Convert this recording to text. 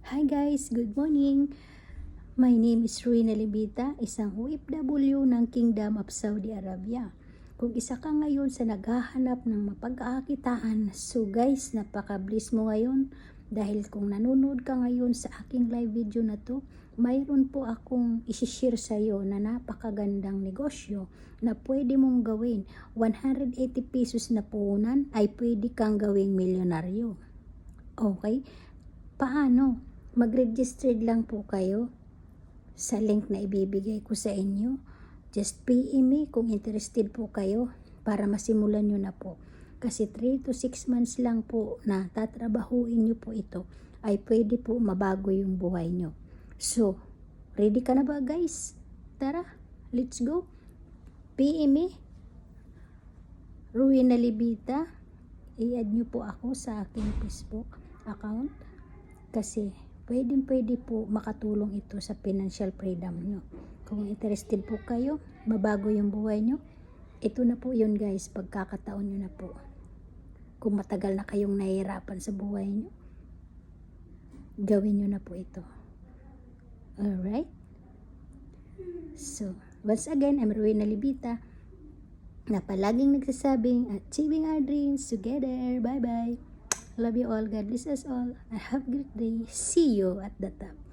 Hi guys, good morning. My name is Ruina Libita, isang OFW ng Kingdom of Saudi Arabia. Kung isa ka ngayon sa naghahanap ng mapag-aakitaan, so guys, napaka-bless mo ngayon dahil kung nanonood ka ngayon sa aking live video na to, mayroon po akong isishare sa iyo na napakagandang negosyo na pwede mong gawin. 180 pesos na puhunan ay pwede kang gawing milyonaryo. Okay? Paano? Mag-registered lang po kayo sa link na ibibigay ko sa inyo. Just PM me kung interested po kayo para masimulan nyo na po. Kasi 3 to 6 months lang po na tatrabahuin nyo po ito ay pwede po mabago yung buhay nyo. So, ready ka na ba guys? Tara, let's go. PM me, Ruina Libita. I-add nyo po ako sa aking Facebook account kasi pwede po makatulong ito sa financial freedom nyo. Kung interested po kayo, mabago yung buhay nyo, ito na po yun guys, pagkakataon nyo na po. Kung matagal na kayong nahihirapan sa buhay nyo, gawin nyo na po ito. Alright? So, once again, I'm Ruina Libita, na palaging nagsasabing, achieving our dreams together. Bye-bye. Love you all. God bless us all. And have a great day. See you at the top.